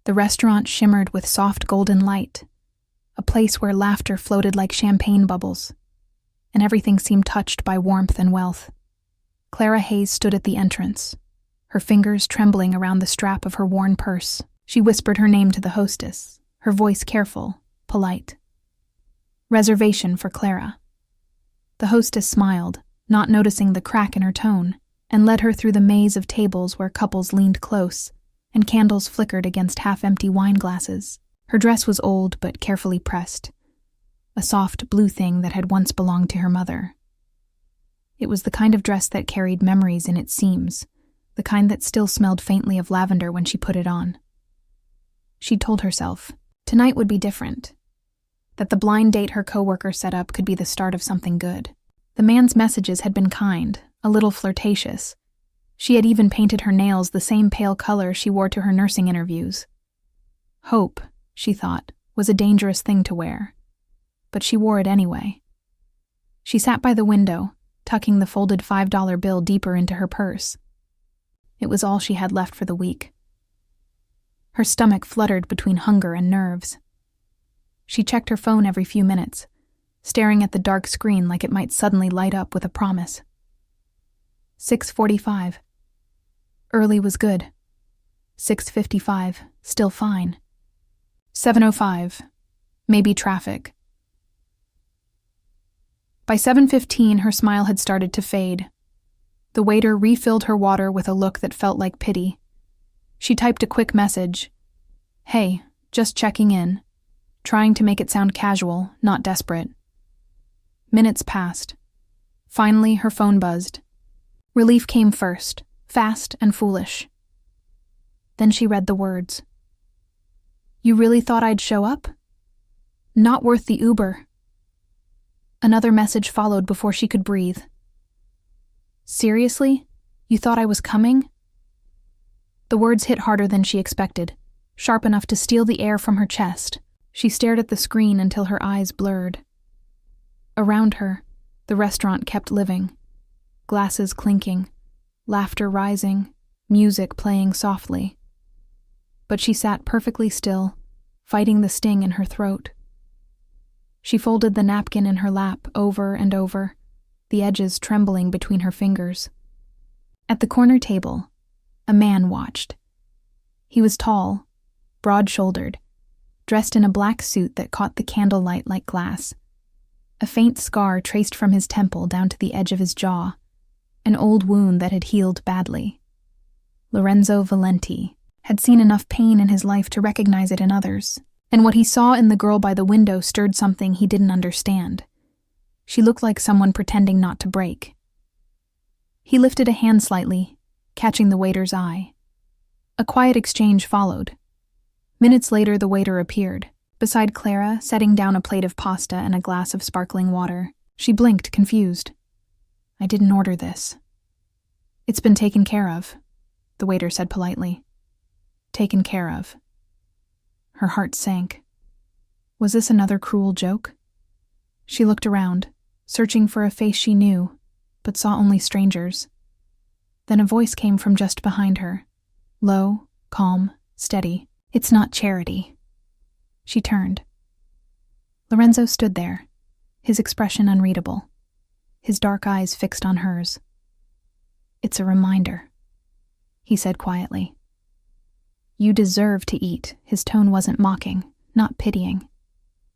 The restaurant shimmered with soft golden light, a place where laughter floated like champagne bubbles, and everything seemed touched by warmth and wealth. Clara Hayes stood at the entrance, her fingers trembling around the strap of her worn purse. She whispered her name to the hostess, her voice careful, polite. "Reservation for Clara." The hostess smiled, not noticing the crack in her tone, and led her through the maze of tables where couples leaned close, and candles flickered against half-empty wine glasses. Her dress was old but carefully pressed, a soft blue thing that had once belonged to her mother. It was the kind of dress that carried memories in its seams, the kind that still smelled faintly of lavender when she put it on. She'd told herself, tonight would be different, that the blind date her coworker set up could be the start of something good. The man's messages had been kind, a little flirtatious. She had even painted her nails the same pale color she wore to her nursing interviews. Hope, she thought, was a dangerous thing to wear, but she wore it anyway. She sat by the window, tucking the folded $5 bill deeper into her purse. It was all she had left for the week. Her stomach fluttered between hunger and nerves. She checked her phone every few minutes, staring at the dark screen like it might suddenly light up with a promise. 6:45. Early was good. 6:55, still fine. 7:05, maybe traffic. By 7:15, her smile had started to fade. The waiter refilled her water with a look that felt like pity. She typed a quick message. "Hey, just checking in," trying to make it sound casual, not desperate. Minutes passed. Finally, her phone buzzed. Relief came first, fast and foolish. Then she read the words. "You really thought I'd show up? Not worth the Uber." Another message followed before she could breathe. "Seriously? You thought I was coming?" The words hit harder than she expected, sharp enough to steal the air from her chest. She stared at the screen until her eyes blurred. Around her, the restaurant kept living. Glasses clinking, laughter rising, music playing softly. But she sat perfectly still, fighting the sting in her throat. She folded the napkin in her lap over and over, the edges trembling between her fingers. At the corner table, a man watched. He was tall, broad-shouldered, dressed in a black suit that caught the candlelight like glass. A faint scar traced from his temple down to the edge of his jaw, an old wound that had healed badly. Lorenzo Valenti had seen enough pain in his life to recognize it in others, and what he saw in the girl by the window stirred something he didn't understand. She looked like someone pretending not to break. He lifted a hand slightly, catching the waiter's eye. A quiet exchange followed. Minutes later, the waiter appeared, beside Clara, setting down a plate of pasta and a glass of sparkling water. She blinked, confused. "I didn't order this." "It's been taken care of," the waiter said politely. Taken care of. Her heart sank. Was this another cruel joke? She looked around, searching for a face she knew, but saw only strangers. Then a voice came from just behind her, low, calm, steady. "It's not charity." She turned. Lorenzo stood there, his expression unreadable, his dark eyes fixed on hers. "It's a reminder," he said quietly. "You deserve to eat." His tone wasn't mocking, not pitying,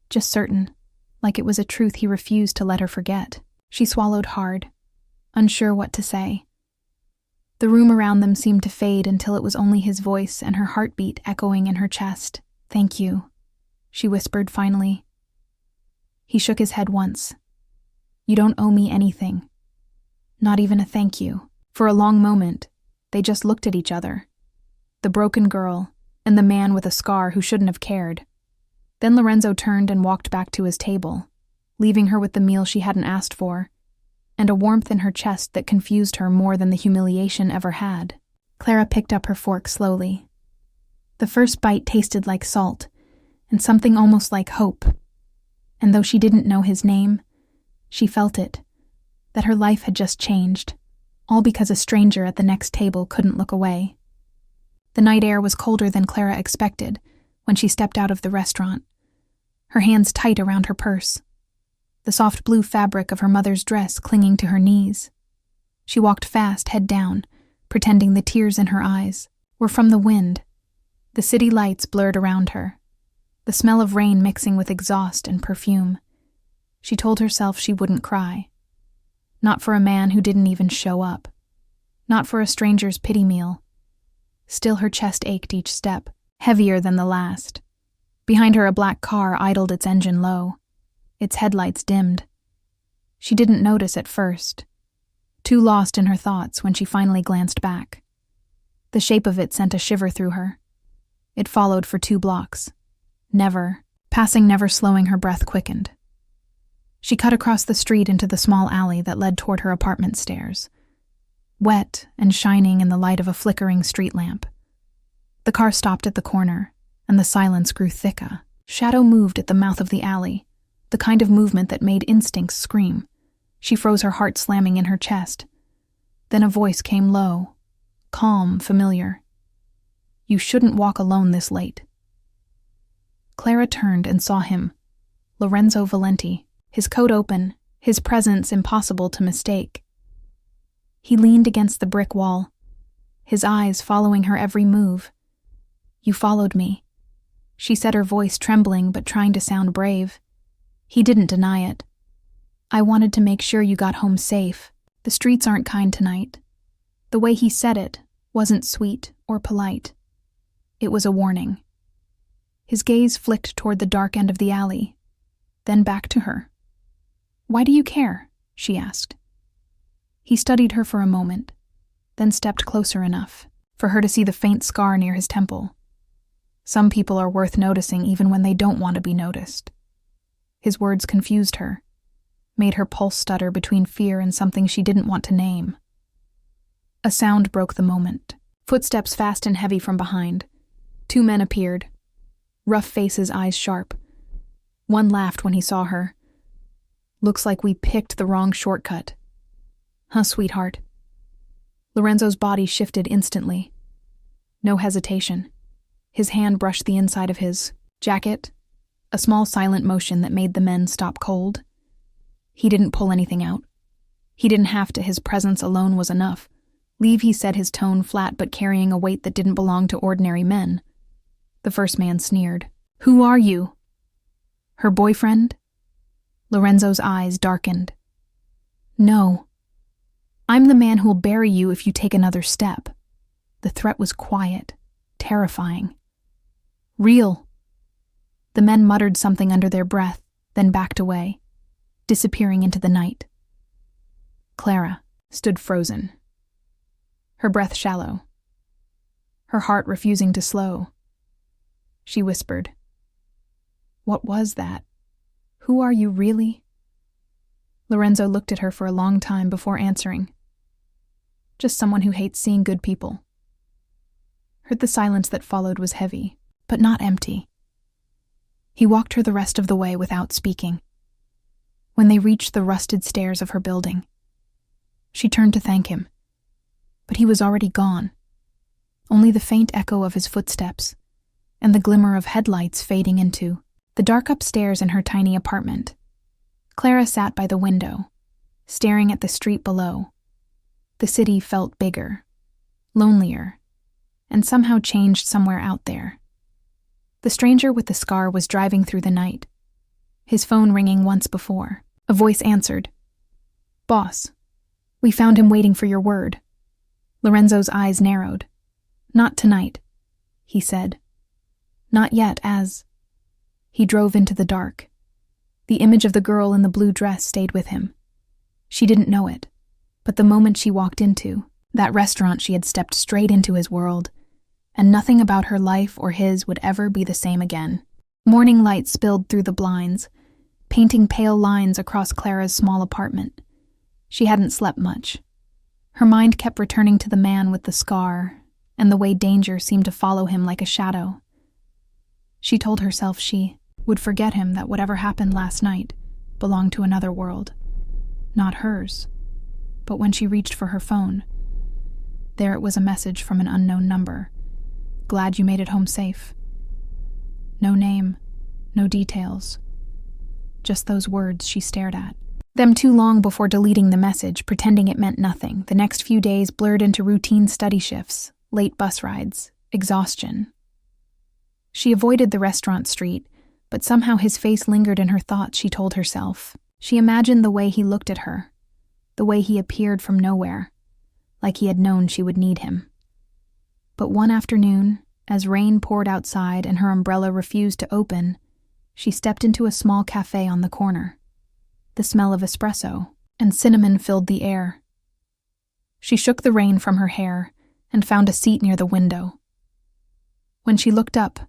just certain, like it was a truth he refused to let her forget. She swallowed hard, unsure what to say. The room around them seemed to fade until it was only his voice and her heartbeat echoing in her chest. "Thank you," she whispered finally. He shook his head once. "You don't owe me anything. Not even a thank you." For a long moment, they just looked at each other. The broken girl and the man with a scar who shouldn't have cared. Then Lorenzo turned and walked back to his table, leaving her with the meal she hadn't asked for, and a warmth in her chest that confused her more than the humiliation ever had. Clara picked up her fork slowly. The first bite tasted like salt, and something almost like hope. And though she didn't know his name, she felt it, that her life had just changed, all because a stranger at the next table couldn't look away. The night air was colder than Clara expected when she stepped out of the restaurant, her hands tight around her purse, the soft blue fabric of her mother's dress clinging to her knees. She walked fast, head down, pretending the tears in her eyes were from the wind. The city lights blurred around her, the smell of rain mixing with exhaust and perfume. She told herself she wouldn't cry. Not for a man who didn't even show up. Not for a stranger's pity meal. Still her chest ached each step, heavier than the last. Behind her a black car idled its engine low, its headlights dimmed. She didn't notice at first, too lost in her thoughts when she finally glanced back. The shape of it sent a shiver through her. It followed for 2 blocks. Never slowing, her breath quickened. She cut across the street into the small alley that led toward her apartment stairs, wet and shining in the light of a flickering street lamp. The car stopped at the corner, and the silence grew thicker. Shadow moved at the mouth of the alley, the kind of movement that made instincts scream. She froze, her heart slamming in her chest. Then a voice came low, calm, familiar. "You shouldn't walk alone this late." Clara turned and saw him, Lorenzo Valenti, his coat open, his presence impossible to mistake. He leaned against the brick wall, his eyes following her every move. "You followed me," she said, her voice trembling but trying to sound brave. He didn't deny it. "I wanted to make sure you got home safe. The streets aren't kind tonight." The way he said it wasn't sweet or polite. It was a warning. His gaze flicked toward the dark end of the alley, then back to her. "Why do you care?" she asked. He studied her for a moment, then stepped closer enough for her to see the faint scar near his temple. Some people are worth noticing even when they don't want to be noticed. His words confused her, made her pulse stutter between fear and something she didn't want to name. A sound broke the moment. Footsteps fast and heavy from behind. 2 men appeared, rough faces, eyes sharp. One laughed when he saw her. "Looks like we picked the wrong shortcut." "Huh, sweetheart?" Lorenzo's body shifted instantly. No hesitation. His hand brushed the inside of his jacket, a small silent motion that made the men stop cold. He didn't pull anything out. He didn't have to, his presence alone was enough. "Leave," he said, his tone flat but carrying a weight that didn't belong to ordinary men. The first man sneered. "Who are you? Her boyfriend?" Lorenzo's eyes darkened. "No. I'm the man who'll bury you if you take another step." The threat was quiet, terrifying. "Real." The men muttered something under their breath, then backed away, disappearing into the night. Clara stood frozen, her breath shallow, her heart refusing to slow. She whispered, "What was that? Who are you really?" Lorenzo looked at her for a long time before answering. "Just someone who hates seeing good people." The silence that followed was heavy, but not empty. He walked her the rest of the way without speaking. When they reached the rusted stairs of her building, she turned to thank him, but he was already gone. Only the faint echo of his footsteps and the glimmer of headlights fading into the dark upstairs in her tiny apartment. Clara sat by the window, staring at the street below. The city felt bigger, lonelier, and somehow changed somewhere out there. The stranger with the scar was driving through the night, his phone ringing once before. A voice answered. "Boss, we found him waiting for your word." Lorenzo's eyes narrowed. "Not tonight," he said. "Not yet," as he drove into the dark. The image of the girl in the blue dress stayed with him. She didn't know it, but the moment she walked into that restaurant, she had stepped straight into his world, and nothing about her life or his would ever be the same again. Morning light spilled through the blinds, painting pale lines across Clara's small apartment. She hadn't slept much. Her mind kept returning to the man with the scar and the way danger seemed to follow him like a shadow. She told herself she would forget him, that whatever happened last night belonged to another world, not hers. But when she reached for her phone, there it was, a message from an unknown number. Glad you made it home safe. No name, no details. Just those words she stared at. Them too long before deleting the message, pretending it meant nothing. The next few days blurred into routine study shifts, late bus rides, exhaustion. She avoided the restaurant street, but somehow his face lingered in her thoughts, she told herself. She imagined the way he looked at her, the way he appeared from nowhere, like he had known she would need him. But one afternoon, as rain poured outside and her umbrella refused to open, she stepped into a small cafe on the corner. The smell of espresso and cinnamon filled the air. She shook the rain from her hair and found a seat near the window. When she looked up,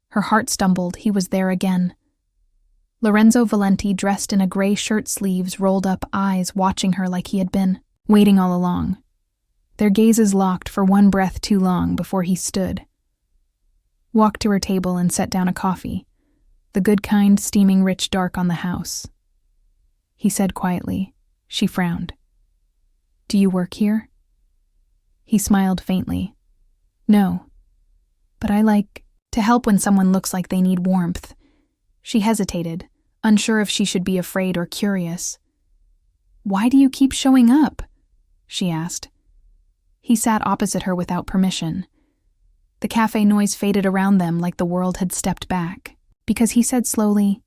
her heart stumbled. He was there again. Lorenzo Valenti, dressed in a gray shirt sleeves, rolled up eyes, watching her like he had been waiting all along. Their gazes locked for one breath too long before he stood. Walked to her table and set down a coffee, the good kind steaming rich dark on the house. He said quietly. She frowned. Do you work here? He smiled faintly. No, but I like to help when someone looks like they need warmth. She hesitated, unsure if she should be afraid or curious. Why do you keep showing up? She asked. He sat opposite her without permission. The cafe noise faded around them like the world had stepped back, because he said slowly,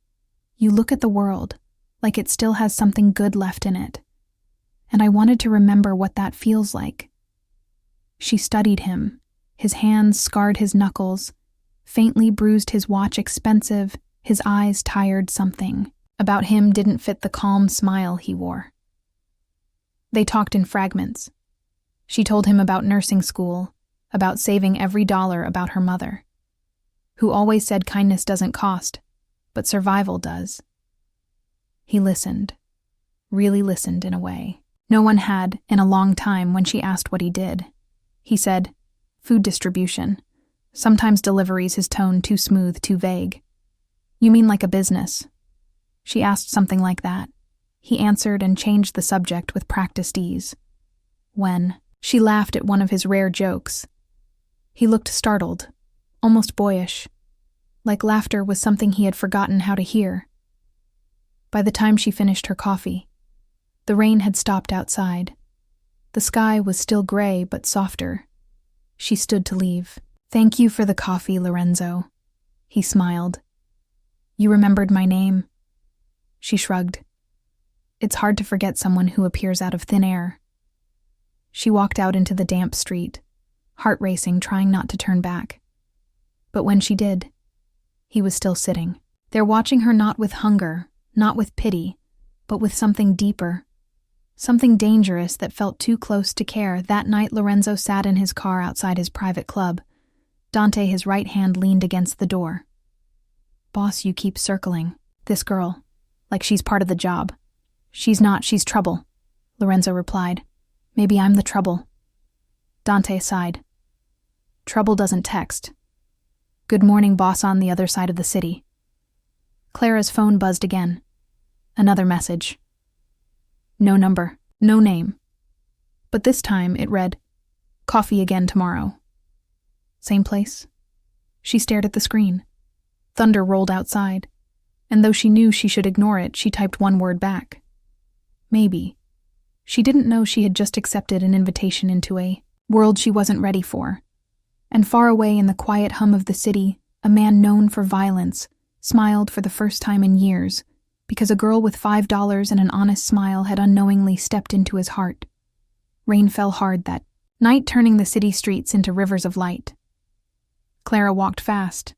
You look at the world like it still has something good left in it. And I wanted to remember what that feels like. She studied him. His hands scarred his knuckles, faintly bruised his watch expensive, his eyes tired. Something about him didn't fit the calm smile he wore. They talked in fragments. She told him about nursing school, about saving every dollar, about her mother, who always said kindness doesn't cost, but survival does. He listened, really listened in a way no one had in a long time. When she asked what he did, he said, food distribution. Sometimes deliveries, his tone too smooth, too vague. You mean like a business? She asked something like that. He answered and changed the subject with practiced ease. When? She laughed at one of his rare jokes. He looked startled, almost boyish, like laughter was something he had forgotten how to hear. By the time she finished her coffee, the rain had stopped outside. The sky was still gray but softer. She stood to leave. Thank you for the coffee, Lorenzo. He smiled. You remembered my name. She shrugged. It's hard to forget someone who appears out of thin air. She walked out into the damp street, heart racing, trying not to turn back. But when she did, he was still sitting there, watching her, not with hunger, not with pity, but with something deeper, something dangerous that felt too close to care. That night, Lorenzo sat in his car outside his private club. Dante, his right hand, leaned against the door. Boss, you keep circling this girl, like she's part of the job. She's not, she's trouble, Lorenzo replied. Maybe I'm the trouble. Dante sighed. Trouble doesn't text. Good morning, boss, on the other side of the city. Clara's phone buzzed again. Another message. No number, no name. But this time it read, coffee again tomorrow. Same place? She stared at the screen. Thunder rolled outside, and though she knew she should ignore it, she typed one word back. Maybe. She didn't know she had just accepted an invitation into a world she wasn't ready for. And far away in the quiet hum of the city, a man known for violence smiled for the first time in years, because a girl with $5 and an honest smile had unknowingly stepped into his heart. Rain fell hard that night, turning the city streets into rivers of light. Clara walked fast,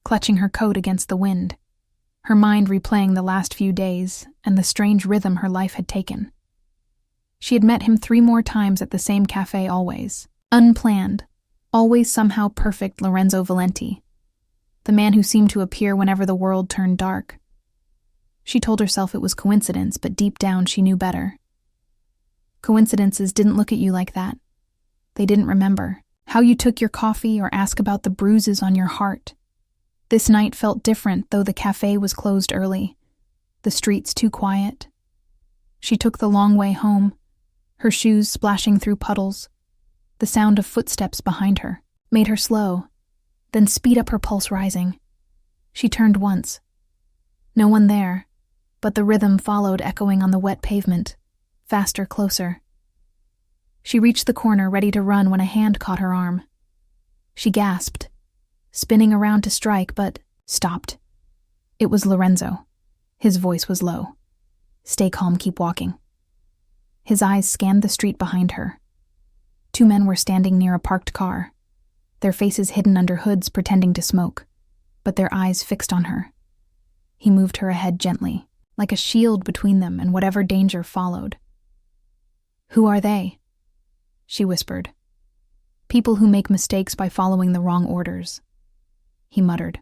clutching her coat against the wind, her mind replaying the last few days and the strange rhythm her life had taken. She had met him 3 more times at the same cafe, always unplanned, always somehow perfect. Lorenzo Valenti, the man who seemed to appear whenever the world turned dark. She told herself it was coincidence, but deep down she knew better. Coincidences didn't look at you like that. They didn't remember how you took your coffee or ask about the bruises on your heart. This night felt different, though the cafe was closed early, the streets too quiet. She took the long way home, her shoes splashing through puddles. The sound of footsteps behind her made her slow, then speed up her pulse rising. She turned once. No one there, but the rhythm followed, echoing on the wet pavement. Faster, closer. She reached the corner, ready to run, when a hand caught her arm. She gasped, spinning around to strike, but stopped. It was Lorenzo. His voice was low. "Stay calm, keep walking." His eyes scanned the street behind her. 2 men were standing near a parked car, their faces hidden under hoods, pretending to smoke, but their eyes fixed on her. He moved her ahead gently, like a shield between them and whatever danger followed. "Who are they?" she whispered. "People who make mistakes by following the wrong orders," he muttered.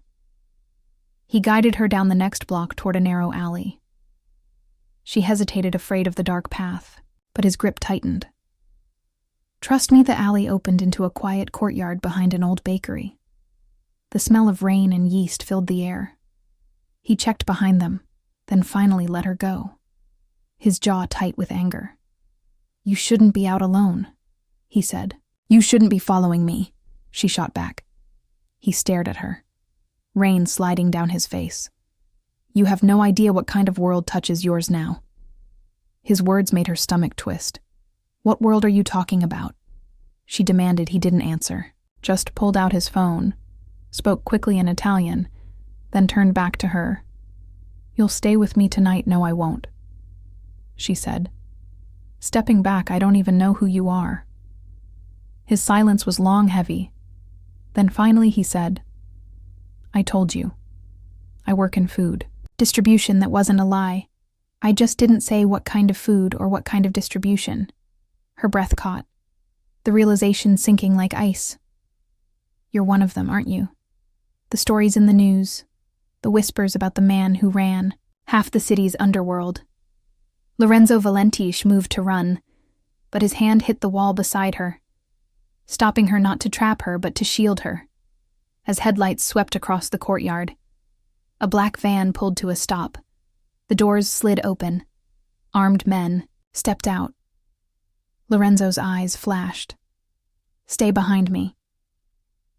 He guided her down the next block toward a narrow alley. She hesitated, afraid of the dark path, but his grip tightened. "Trust me." The alley opened into a quiet courtyard behind an old bakery. The smell of rain and yeast filled the air. He checked behind them, then finally let her go, his jaw tight with anger. "You shouldn't be out alone," he said. "You shouldn't be following me," she shot back. He stared at her, rain sliding down his face. "You have no idea what kind of world touches yours now." His words made her stomach twist. "What world are you talking about?" she demanded. He didn't answer, just pulled out his phone, spoke quickly in Italian, then turned back to her. "You'll stay with me tonight." "No, I won't," she said. Stepping back, "I don't even know who you are." His silence was long, heavy. Then finally he said, "I told you. I work in food. Distribution." That wasn't a lie. "I just didn't say what kind of food or what kind of distribution." Her breath caught, the realization sinking like ice. "You're one of them, aren't you? The stories in the news, the whispers about the man who ran half the city's underworld." Lorenzo Valentish moved to run, but his hand hit the wall beside her, stopping her not to trap her but to shield her. As headlights swept across the courtyard, a black van pulled to a stop. The doors slid open. Armed men stepped out. Lorenzo's eyes flashed. "Stay behind me."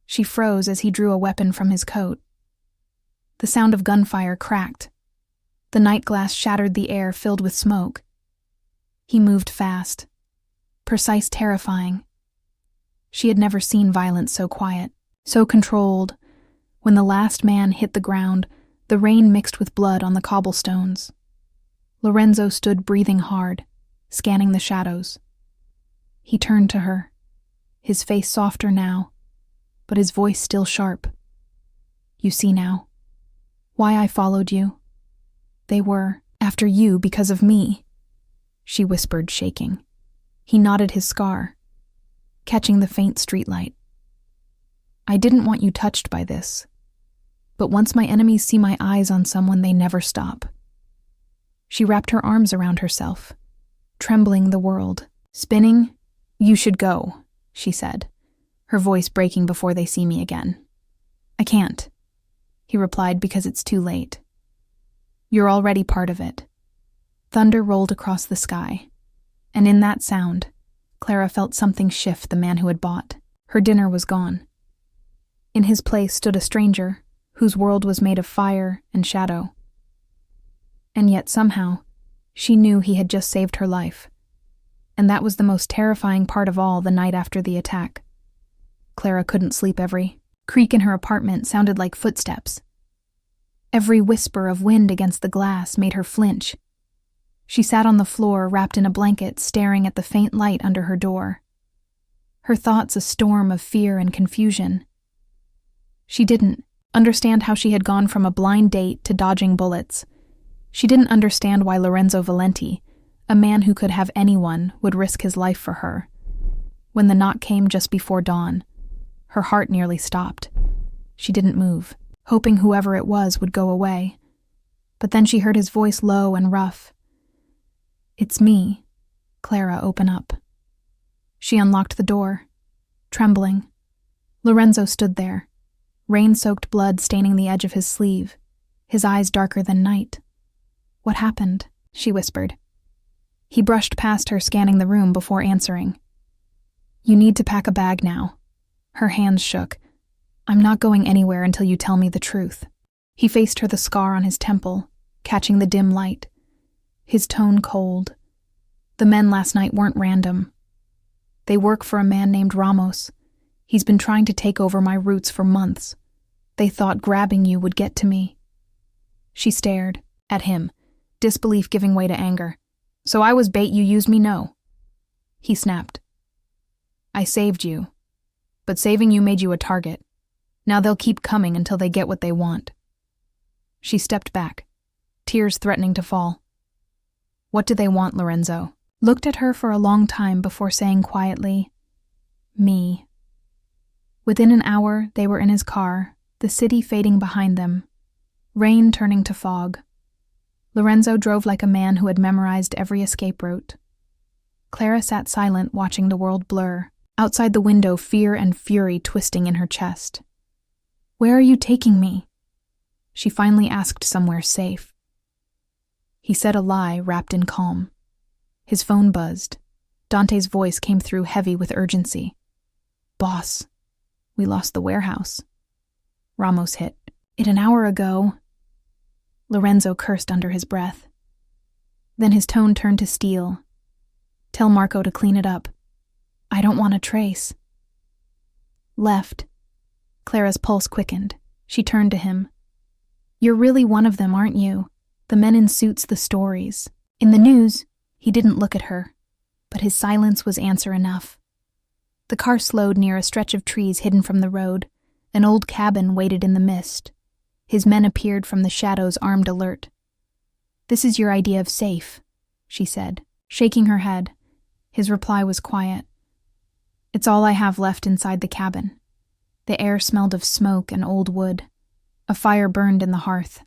She froze as he drew a weapon from his coat. The sound of gunfire cracked. The night glass shattered the air filled with smoke. He moved fast, precise, terrifying. She had never seen violence so quiet, so controlled. When the last man hit the ground, the rain mixed with blood on the cobblestones. Lorenzo stood breathing hard, scanning the shadows. He turned to her, his face softer now, but his voice still sharp. "You see now why I followed you? They were after you because of me," she whispered, shaking. He nodded his scar, catching the faint streetlight. "I didn't want you touched by this, but once my enemies see my eyes on someone, they never stop." She wrapped her arms around herself, trembling the world, spinning. "You should go," she said, her voice breaking. "Before they see me again." "I can't," he replied, "because it's too late. You're already part of it." Thunder rolled across the sky, and in that sound, Clara felt something shift. The man who had bought her dinner was gone. In his place stood a stranger whose world was made of fire and shadow. And yet somehow, she knew he had just saved her life. And that was the most terrifying part of all. The night after the attack, Clara couldn't sleep. Every creak in her apartment sounded like footsteps. Every whisper of wind against the glass made her flinch. She sat on the floor, wrapped in a blanket, staring at the faint light under her door. Her thoughts a storm of fear and confusion. She didn't understand how she had gone from a blind date to dodging bullets. She didn't understand why Lorenzo Valenti, a man who could have anyone, would risk his life for her. When the knock came just before dawn, her heart nearly stopped. She didn't move, hoping whoever it was would go away. But then she heard his voice, low and rough. "It's me, Clara, open up." She unlocked the door, trembling. Lorenzo stood there, rain-soaked blood staining the edge of his sleeve, his eyes darker than night. "What happened?" she whispered. He brushed past her, scanning the room before answering. "You need to pack a bag now." Her hands shook. I'm not going anywhere until you tell me the truth. He faced her, the scar on his temple, catching the dim light. His tone cold. The men last night weren't random. They work for a man named Ramos. He's been trying to take over my roots for months. They thought grabbing you would get to me. She stared at him, disbelief giving way to anger. So I was bait you used me? No. He snapped. I saved you, but saving you made you a target. Now they'll keep coming until they get what they want. She stepped back, tears threatening to fall. What do they want, Lorenzo? Looked at her for a long time before saying quietly, me. Within an hour, they were in his car, the city fading behind them, rain turning to fog. Lorenzo drove like a man who had memorized every escape route. Clara sat silent, watching the world blur. Outside the window, fear and fury twisting in her chest. Where are you taking me? She finally asked, somewhere safe. He said a lie wrapped in calm. His phone buzzed. Dante's voice came through heavy with urgency. Boss, we lost the warehouse. Ramos hit it an hour ago. Lorenzo cursed under his breath. Then his tone turned to steel. Tell Marco to clean it up. I don't want a trace. Left. Clara's pulse quickened. She turned to him. You're really one of them, aren't you? The men in suits, the stories. In the news, he didn't look at her, but his silence was answer enough. The car slowed near a stretch of trees hidden from the road. An old cabin waited in the mist. His men appeared from the shadows, armed alert. This is your idea of safe, she said, shaking her head. His reply was quiet. It's all I have left inside the cabin. The air smelled of smoke and old wood. A fire burned in the hearth,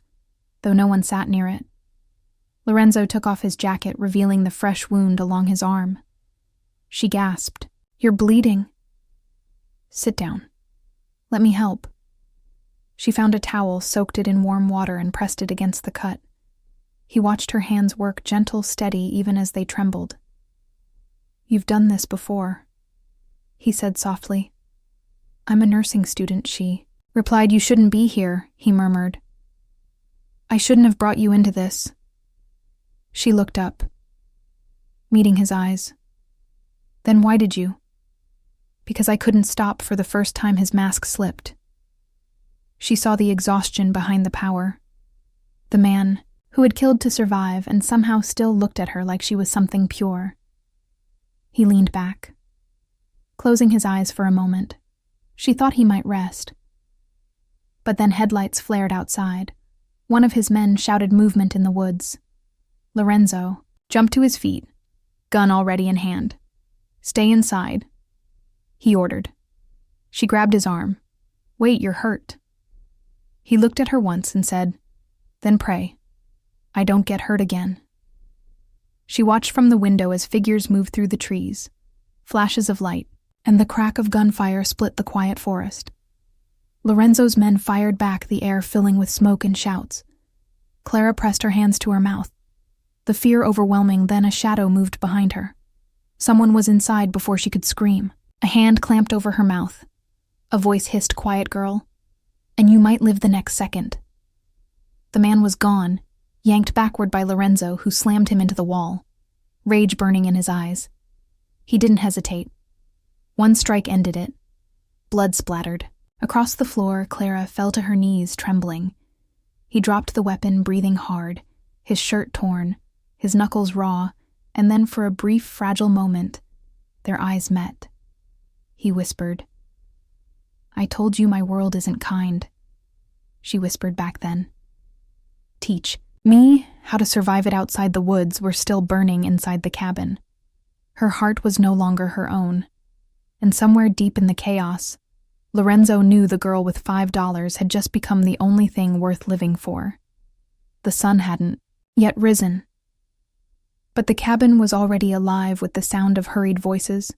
though no one sat near it. Lorenzo took off his jacket, revealing the fresh wound along his arm. She gasped. You're bleeding. Sit down. Let me help. She found a towel, soaked it in warm water, and pressed it against the cut. He watched her hands work, gentle, steady, even as they trembled. You've done this before, he said softly. I'm a nursing student, she replied. You shouldn't be here, he murmured. I shouldn't have brought you into this. She looked up, meeting his eyes. Then why did you? Because I couldn't stop. For the first time, his mask slipped. She saw the exhaustion behind the power. The man who had killed to survive and somehow still looked at her like she was something pure. He leaned back, closing his eyes for a moment. She thought he might rest. But then headlights flared outside. One of his men shouted movement in the woods. Lorenzo jumped to his feet, gun already in hand. Stay inside, he ordered. She grabbed his arm. Wait, you're hurt. He looked at her once and said, Then pray. I don't get hurt again. She watched from the window as figures moved through the trees. Flashes of light and the crack of gunfire split the quiet forest. Lorenzo's men fired back, the air filling with smoke and shouts. Clara pressed her hands to her mouth. The fear overwhelming, then a shadow moved behind her. Someone was inside before she could scream. A hand clamped over her mouth. A voice hissed, Quiet, girl, and you might live the next second. The man was gone, yanked backward by Lorenzo, who slammed him into the wall, rage burning in his eyes. He didn't hesitate. One strike ended it. Blood splattered. Across the floor, Clara fell to her knees, trembling. He dropped the weapon, breathing hard, his shirt torn, his knuckles raw, and then for a brief, fragile moment, their eyes met. He whispered, I told you my world isn't kind. She whispered back then. Teach me how to survive it outside. The woods were still burning inside the cabin. Her heart was no longer her own. And somewhere deep in the chaos, Lorenzo knew the girl with $5 had just become the only thing worth living for. The sun hadn't yet risen. But the cabin was already alive with the sound of hurried voices.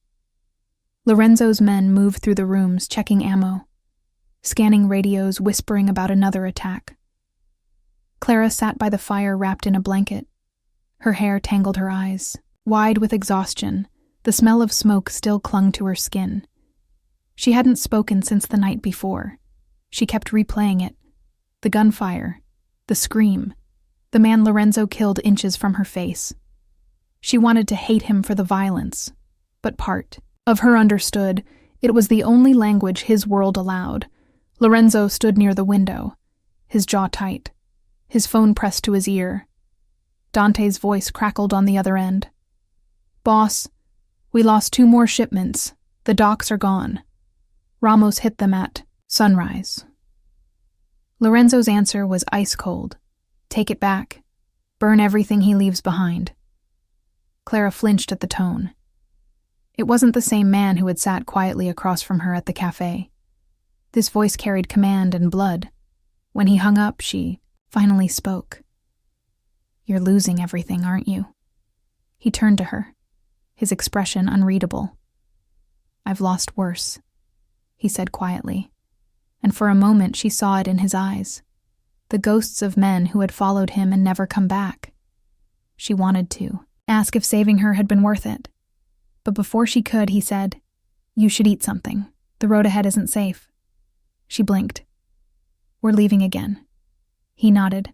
Lorenzo's men moved through the rooms, checking ammo, scanning radios, whispering about another attack. Clara sat by the fire, wrapped in a blanket. Her hair tangled her eyes. Wide with exhaustion, the smell of smoke still clung to her skin. She hadn't spoken since the night before, She kept replaying it. The gunfire, the scream, the man Lorenzo killed inches from her face. She wanted to hate him for the violence, but part of her understood it was the only language his world allowed. Lorenzo stood near the window, his jaw tight, his phone pressed to his ear. Dante's voice crackled on the other end. "Boss, we lost 2 more shipments. The docks are gone. Ramos hit them at sunrise." Lorenzo's answer was ice cold. "Take it back. Burn everything he leaves behind." Clara flinched at the tone. It wasn't the same man who had sat quietly across from her at the cafe. This voice carried command and blood. When he hung up, she finally spoke. "You're losing everything, aren't you?" He turned to her, his expression unreadable. "I've lost worse," he said quietly, and for a moment she saw it in his eyes. The ghosts of men who had followed him and never come back. She wanted to ask if saving her had been worth it. But before she could, he said, "You should eat something. The road ahead isn't safe." She blinked. "We're leaving again." He nodded.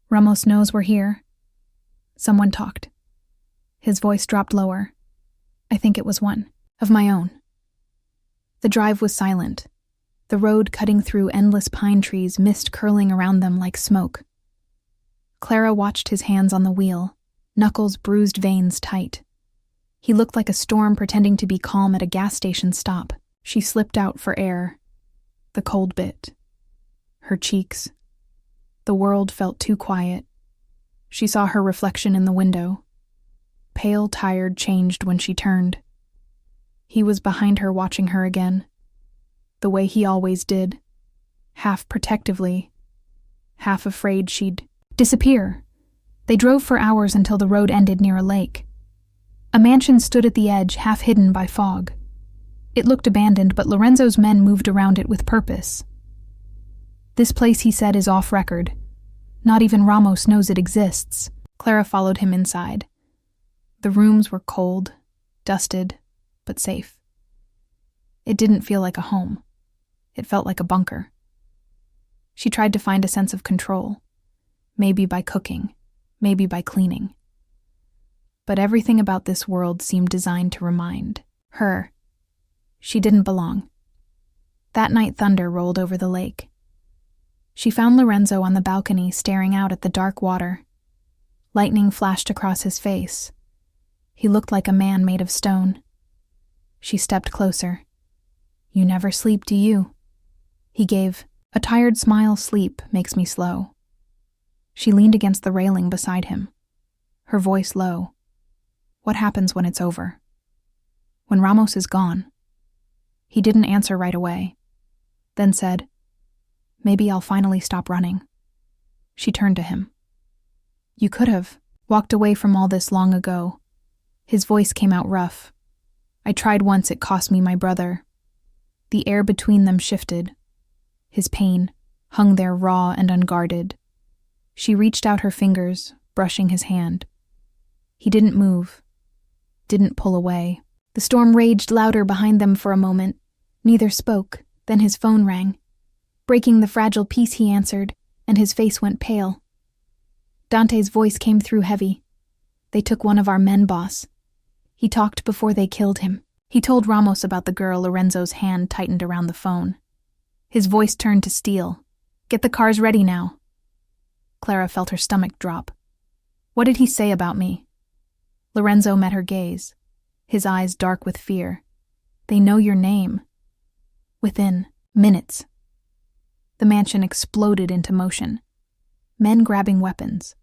"Ramos knows we're here." Someone talked. His voice dropped lower. I think it was one of my own. The drive was silent. The road cutting through endless pine trees, mist curling around them like smoke. Clara watched his hands on the wheel, knuckles, bruised veins tight. He looked like a storm pretending to be calm at a gas station stop. She slipped out for air. The cold bit. Her cheeks. The world felt too quiet. She saw her reflection in the window. Pale, tired, changed when she turned. He was behind her watching her again. The way he always did. Half protectively. Half afraid she'd disappear. They drove for hours until the road ended near a lake. A mansion stood at the edge, half hidden by fog. It looked abandoned, but Lorenzo's men moved around it with purpose. "This place," he said, "is off record. Not even Ramos knows it exists." Clara followed him inside. The rooms were cold, dusted, but safe. It didn't feel like a home. It felt like a bunker. She tried to find a sense of control, maybe by cooking, maybe by cleaning. But everything about this world seemed designed to remind her she didn't belong. That night thunder rolled over the lake. She found Lorenzo on the balcony staring out at the dark water. Lightning flashed across his face. He looked like a man made of stone. She stepped closer. "You never sleep, do you?" He gave a tired smile. "Sleep makes me slow." She leaned against the railing beside him, her voice low. "What happens when it's over? When Ramos is gone?" He didn't answer right away, then said, "Maybe I'll finally stop running." She turned to him. "You could have walked away from all this long ago." His voice came out rough. "I tried once, it cost me my brother." The air between them shifted. His pain hung there raw and unguarded. She reached out her fingers, brushing his hand. He didn't move, didn't pull away. The storm raged louder behind them for a moment. Neither spoke, then his phone rang. Breaking the fragile peace, he answered, and his face went pale. Dante's voice came through heavy. "They took one of our men, boss. He talked before they killed him." He told Ramos about the girl. Lorenzo's hand tightened around the phone. His voice turned to steel. "Get the cars ready now." Clara felt her stomach drop. "What did he say about me?" Lorenzo met her gaze, his eyes dark with fear. "They know your name." Within minutes, the mansion exploded into motion. Men grabbing weapons,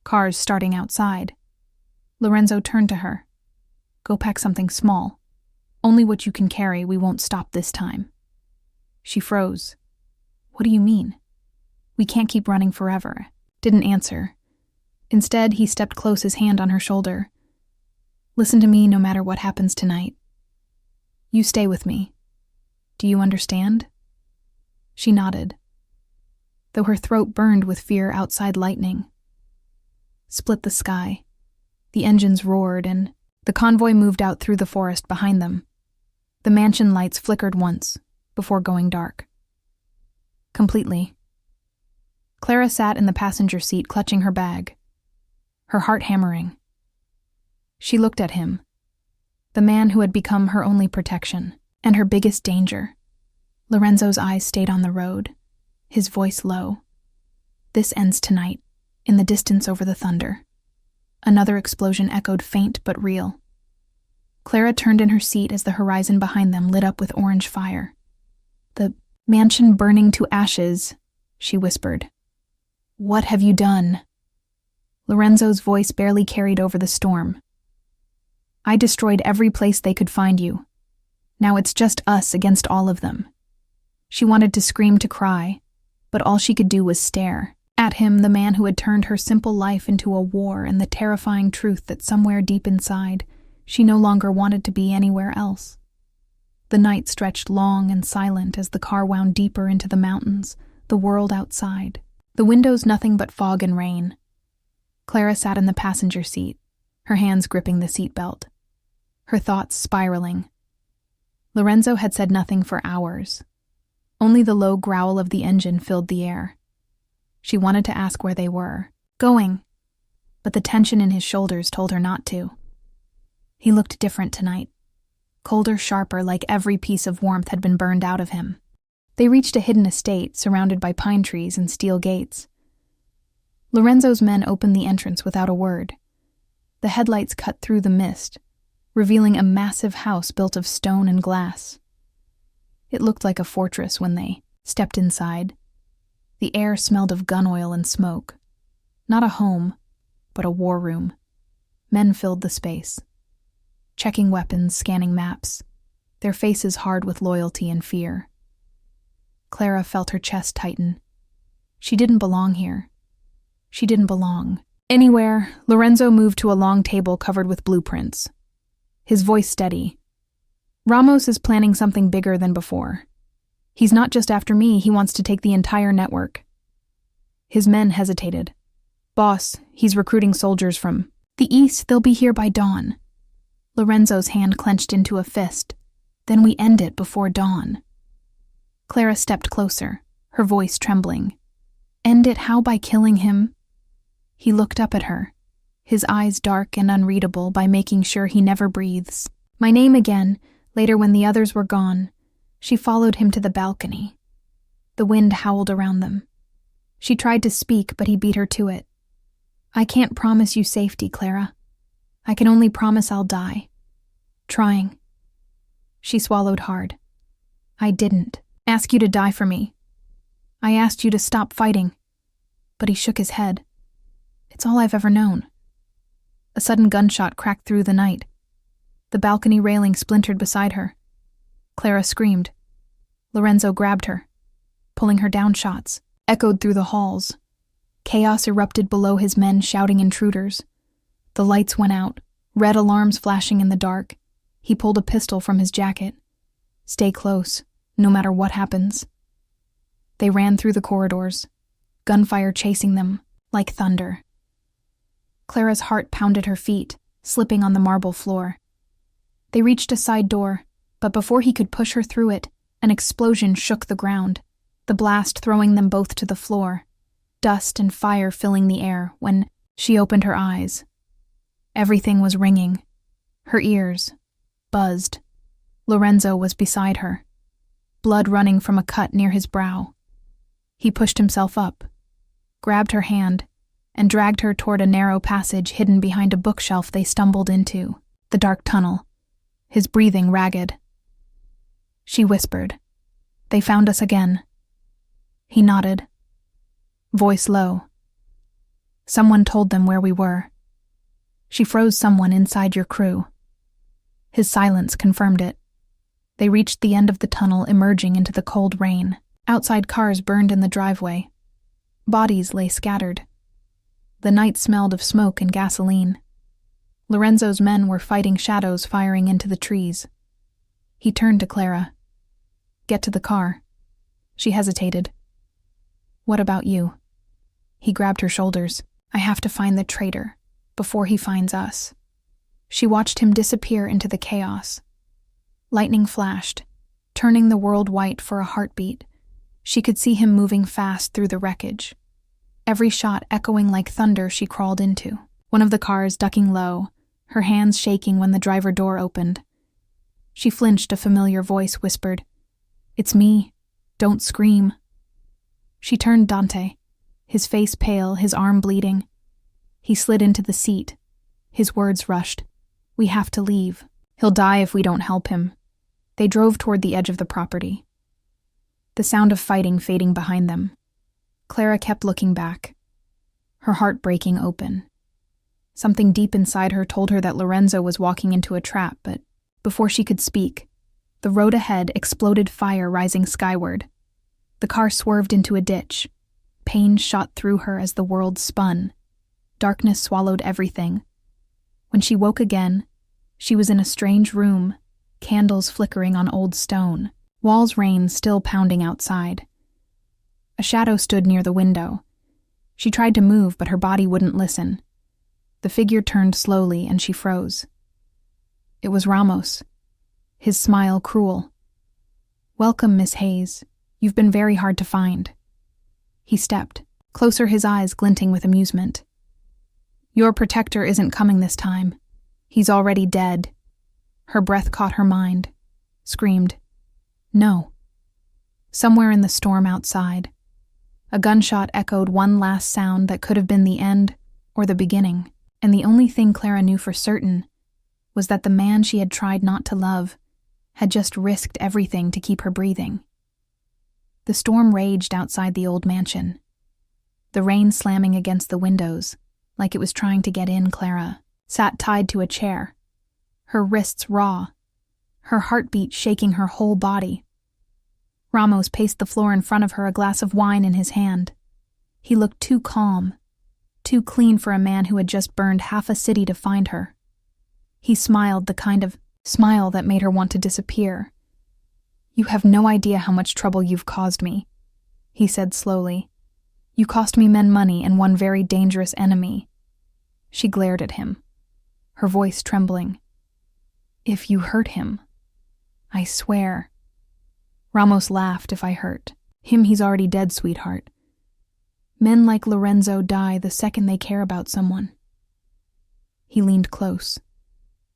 cars starting outside. Lorenzo turned to her. "Go pack something small. Only what you can carry. We won't stop this time." She froze. "What do you mean?" "We can't keep running forever." Didn't answer. Instead, he stepped close, his hand on her shoulder. "Listen to me no matter what happens tonight. You stay with me. Do you understand?" She nodded, though her throat burned with fear. Outside lightning split the sky. The engines roared, and the convoy moved out through the forest behind them. The mansion lights flickered once, before going dark. Completely. Clara sat in the passenger seat clutching her bag, her heart hammering. She looked at him, the man who had become her only protection and her biggest danger. Lorenzo's eyes stayed on the road, his voice low. This ends tonight, in the distance over the thunder. Another explosion echoed faint but real. Clara turned in her seat as the horizon behind them lit up with orange fire. "The mansion burning to ashes," she whispered. "What have you done?" Lorenzo's voice barely carried over the storm. "I destroyed every place they could find you. Now it's just us against all of them." She wanted to scream, to cry, but all she could do was stare at him, the man who had turned her simple life into a war, and the terrifying truth that somewhere deep inside, she no longer wanted to be anywhere else. The night stretched long and silent as the car wound deeper into the mountains, the world outside. The windows nothing but fog and rain. Clara sat in the passenger seat, her hands gripping the seat belt, her thoughts spiraling. Lorenzo had said nothing for hours. Only the low growl of the engine filled the air. She wanted to ask where they were going, but the tension in his shoulders told her not to. He looked different tonight, colder, sharper, like every piece of warmth had been burned out of him. They reached a hidden estate surrounded by pine trees and steel gates. Lorenzo's men opened the entrance without a word. The headlights cut through the mist, revealing a massive house built of stone and glass. It looked like a fortress when they stepped inside. The air smelled of gun oil and smoke. Not a home, but a war room. Men filled the space, checking weapons, scanning maps, their faces hard with loyalty and fear. Clara felt her chest tighten. She didn't belong here. She didn't belong anywhere. Lorenzo moved to a long table covered with blueprints, his voice steady. "Ramos is planning something bigger than before. He's not just after me, he wants to take the entire network." His men hesitated. "Boss, he's recruiting soldiers from the east. They'll be here by dawn." Lorenzo's hand clenched into a fist. "Then we end it before dawn." Clara stepped closer, her voice trembling. "End it how? By killing him?" He looked up at her, his eyes dark and unreadable, by making sure he never breathes. "My name again." Later, when the others were gone, she followed him to the balcony. The wind howled around them. She tried to speak, but he beat her to it. "I can't promise you safety, Clara. I can only promise I'll die. Trying." She swallowed hard. "I didn't ask you to die for me. I asked you to stop fighting." But he shook his head. "It's all I've ever known." A sudden gunshot cracked through the night. The balcony railing splintered beside her. Clara screamed. Lorenzo grabbed her, pulling her down. Shots echoed through the halls. Chaos erupted below, his men shouting intruders. The lights went out, red alarms flashing in the dark. He pulled a pistol from his jacket. "Stay close, no matter what happens." They ran through the corridors, gunfire chasing them like thunder. Clara's heart pounded her feet, slipping on the marble floor. They reached a side door, but before he could push her through it, an explosion shook the ground, the blast throwing them both to the floor, dust and fire filling the air. When she opened her eyes, everything was ringing. Her ears buzzed. Lorenzo was beside her, blood running from a cut near his brow. He pushed himself up, grabbed her hand, and dragged her toward a narrow passage hidden behind a bookshelf. They stumbled into the dark tunnel, his breathing ragged. She whispered, "They found us again." He nodded, voice low. "Someone told them where we were." She froze. "Someone inside your crew." His silence confirmed it. They reached the end of the tunnel, emerging into the cold rain. Outside, cars burned in the driveway. Bodies lay scattered. The night smelled of smoke and gasoline. Lorenzo's men were fighting shadows, firing into the trees. He turned to Clara. "Get to the car." She hesitated. "What about you?" He grabbed her shoulders. "I have to find the traitor before he finds us." She watched him disappear into the chaos. Lightning flashed, turning the world white for a heartbeat. She could see him moving fast through the wreckage. Every shot echoing like thunder she crawled into. One of the cars ducking low, her hands shaking when the driver door opened. She flinched. A familiar voice whispered, "It's me. Don't scream." She turned Dante, his face pale, his arm bleeding. He slid into the seat. His words rushed. "We have to leave. He'll die if we don't help him." They drove toward the edge of the property, the sound of fighting fading behind them. Clara kept looking back, her heart breaking open. Something deep inside her told her that Lorenzo was walking into a trap, but before she could speak, the road ahead exploded, fire rising skyward. The car swerved into a ditch. Pain shot through her as the world spun. Darkness swallowed everything. When she woke again, she was in a strange room, candles flickering on old stone, walls' rain still pounding outside. A shadow stood near the window. She tried to move, but her body wouldn't listen. The figure turned slowly, and she froze. It was Ramos, his smile cruel. "Welcome, Miss Hayes. You've been very hard to find." He stepped, closer, his eyes glinting with amusement. "Your protector isn't coming this time. He's already dead." Her breath caught her mind. Screamed, "No." Somewhere in the storm outside, a gunshot echoed one last sound that could have been the end or the beginning, and the only thing Clara knew for certain was that the man she had tried not to love had just risked everything to keep her breathing. The storm raged outside the old mansion, the rain slamming against the windows like it was trying to get in. Clara sat tied to a chair, her wrists raw, her heartbeat shaking her whole body. Ramos paced the floor in front of her, a glass of wine in his hand. He looked too calm, too clean for a man who had just burned half a city to find her. He smiled, the kind of smile that made her want to disappear. "You have no idea how much trouble you've caused me," he said slowly. "You cost me men money and one very dangerous enemy." She glared at him, her voice trembling. "If you hurt him, I swear." Ramos laughed. "If I hurt him, he's already dead, sweetheart. Men like Lorenzo die the second they care about someone." He leaned close,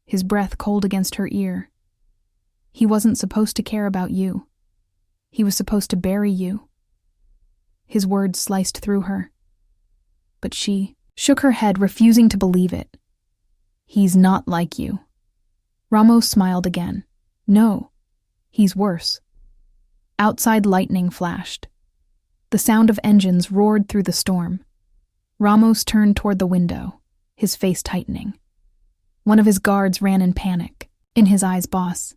his breath cold against her ear. "He wasn't supposed to care about you. He was supposed to bury you." His words sliced through her, but she shook her head, refusing to believe it. "He's not like you." Ramos smiled again. "No, he's worse." Outside, lightning flashed. The sound of engines roared through the storm. Ramos turned toward the window, his face tightening. One of his guards ran in panic. In his eyes, "Boss,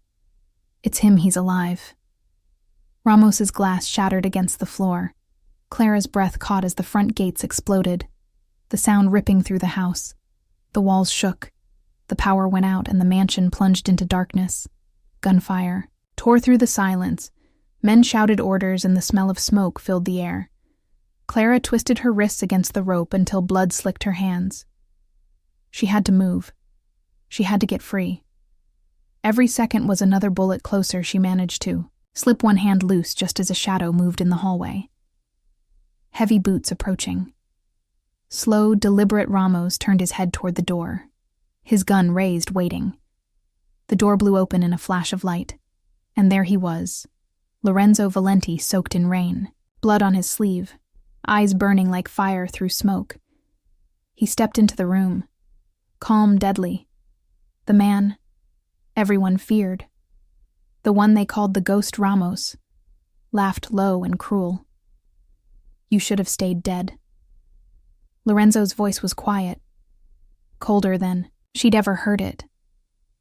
it's him, he's alive." Ramos's glass shattered against the floor. Clara's breath caught as the front gates exploded, the sound ripping through the house. The walls shook, the power went out, and the mansion plunged into darkness. Gunfire tore through the silence. Men shouted orders, and the smell of smoke filled the air. Clara twisted her wrists against the rope until blood slicked her hands. She had to move. She had to get free. Every second was another bullet closer. She managed to slip one hand loose just as a shadow moved in the hallway. Heavy boots approaching. Slow, deliberate. Ramos turned his head toward the door, his gun raised, waiting. The door blew open in a flash of light, and there he was, Lorenzo Valenti, soaked in rain, blood on his sleeve, eyes burning like fire through smoke. He stepped into the room, calm, deadly. The man everyone feared, the one they called the Ghost Ramos, laughed low and cruel. "You should have stayed dead." Lorenzo's voice was quiet, colder than she'd ever heard it.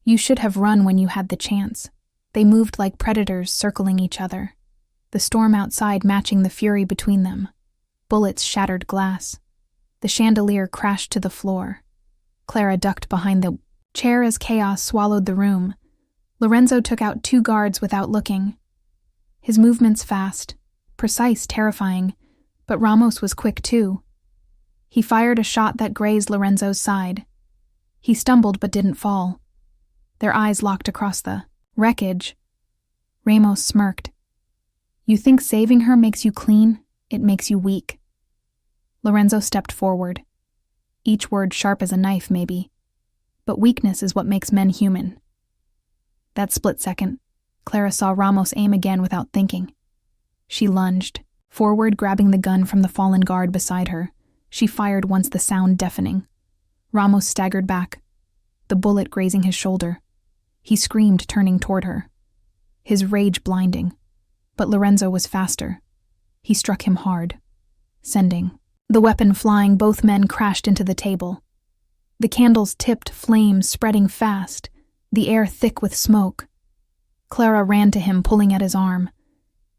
"You should have run when you had the chance." They moved like predators, circling each other, the storm outside matching the fury between them. Bullets shattered glass. The chandelier crashed to the floor. Clara ducked behind the chair as chaos swallowed the room. Lorenzo took out 2 guards without looking. His movements fast, precise, terrifying, but Ramos was quick too. He fired a shot that grazed Lorenzo's side. He stumbled but didn't fall. Their eyes locked across the wreckage. Ramos smirked. You think saving her makes you clean? It makes you weak. Lorenzo stepped forward. Each word sharp as a knife, maybe. But weakness is what makes men human. That split second, Clara saw Ramos aim again without thinking. She lunged, forward, grabbing the gun from the fallen guard beside her. She fired once, the sound deafening. Ramos staggered back, the bullet grazing his shoulder. He screamed, turning toward her, his rage blinding. But Lorenzo was faster. He struck him hard, sending. The weapon flying, both men crashed into the table. The candles tipped, flames spreading fast, the air thick with smoke. Clara ran to him, pulling at his arm.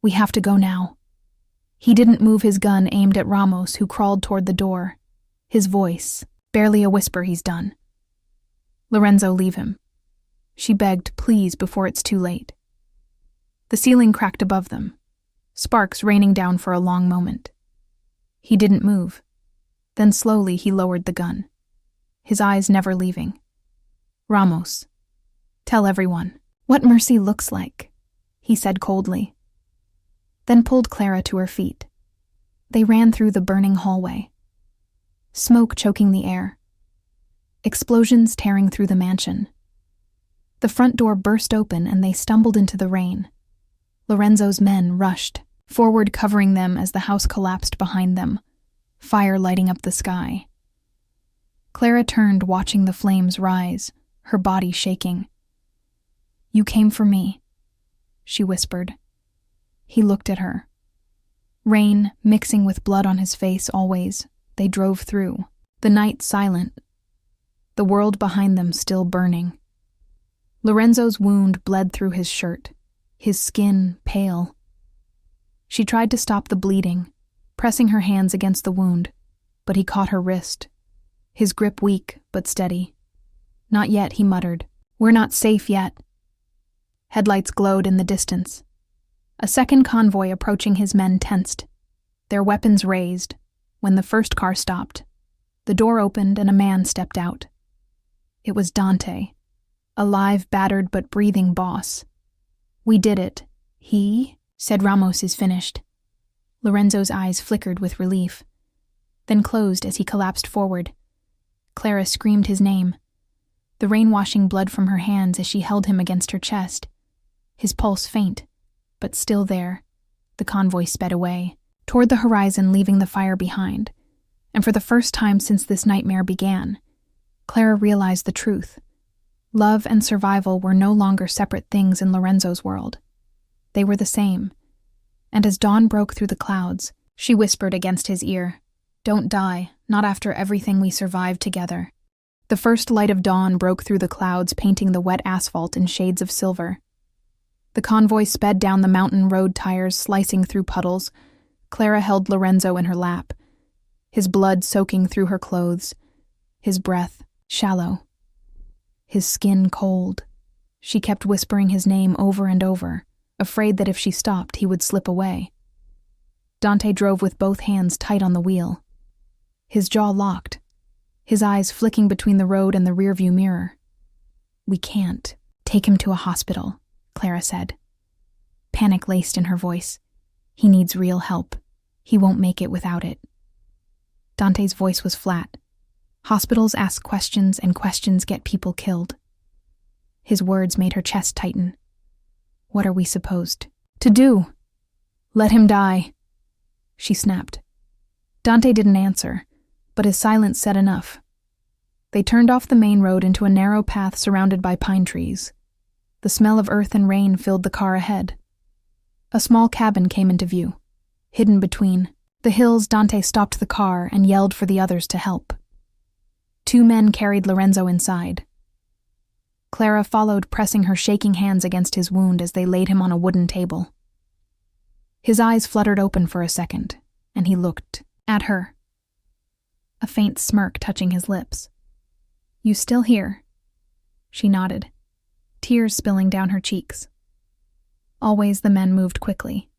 We have to go now. He didn't move, his gun aimed at Ramos, who crawled toward the door. His voice, barely a whisper, he's done. Lorenzo, leave him. She begged, please, before it's too late. The ceiling cracked above them, sparks raining down for a long moment. He didn't move. Then slowly he lowered the gun, his eyes never leaving. Ramos, tell everyone what mercy looks like, he said coldly. Then pulled Clara to her feet. They ran through the burning hallway, smoke choking the air, explosions tearing through the mansion. The front door burst open and they stumbled into the rain. Lorenzo's men rushed forward, covering them as the house collapsed behind them, fire lighting up the sky. Clara turned, watching the flames rise, her body shaking. You came for me, she whispered. He looked at her. Rain mixing with blood on his face always. They drove through, the night silent, the world behind them still burning. Lorenzo's wound bled through his shirt, his skin pale. She tried to stop the bleeding, pressing her hands against the wound, but he caught her wrist, his grip weak but steady. Not yet, he muttered. We're not safe yet. Headlights glowed in the distance. A second convoy approaching, his men tensed, their weapons raised. When the first car stopped, the door opened and a man stepped out. It was Dante, a live, battered but breathing boss. We did it. He said Ramos is finished. Lorenzo's eyes flickered with relief, then closed as he collapsed forward. Clara screamed his name, the rain washing blood from her hands as she held him against her chest. His pulse faint, but still there. The convoy sped away, toward the horizon, leaving the fire behind. And for the first time since this nightmare began, Clara realized the truth. Love and survival were no longer separate things in Lorenzo's world. They were the same. And as dawn broke through the clouds, she whispered against his ear, "Don't die, not after everything we survived together." The first light of dawn broke through the clouds, painting the wet asphalt in shades of silver. The convoy sped down the mountain road, tires slicing through puddles. Clara held Lorenzo in her lap, his blood soaking through her clothes, his breath shallow, his skin cold. She kept whispering his name over and over, afraid that if she stopped, he would slip away. Dante drove with both hands tight on the wheel, his jaw locked, his eyes flicking between the road and the rearview mirror. "We can't. Take him to a hospital," Clara said, panic laced in her voice. "He needs real help. He won't make it without it." Dante's voice was flat. "Hospitals ask questions, and questions get people killed." His words made her chest tighten. "What are we supposed to do?" "Let him die," she snapped. Dante didn't answer, but his silence said enough. They turned off the main road into a narrow path surrounded by pine trees. The smell of earth and rain filled the car ahead. A small cabin came into view, hidden between the hills. Dante stopped the car and yelled for the others to help. 2 men carried Lorenzo inside. Clara followed, pressing her shaking hands against his wound as they laid him on a wooden table. His eyes fluttered open for a second, and he looked at her, a faint smirk touching his lips. "You still here?" She nodded, tears spilling down her cheeks. Always the men moved quickly,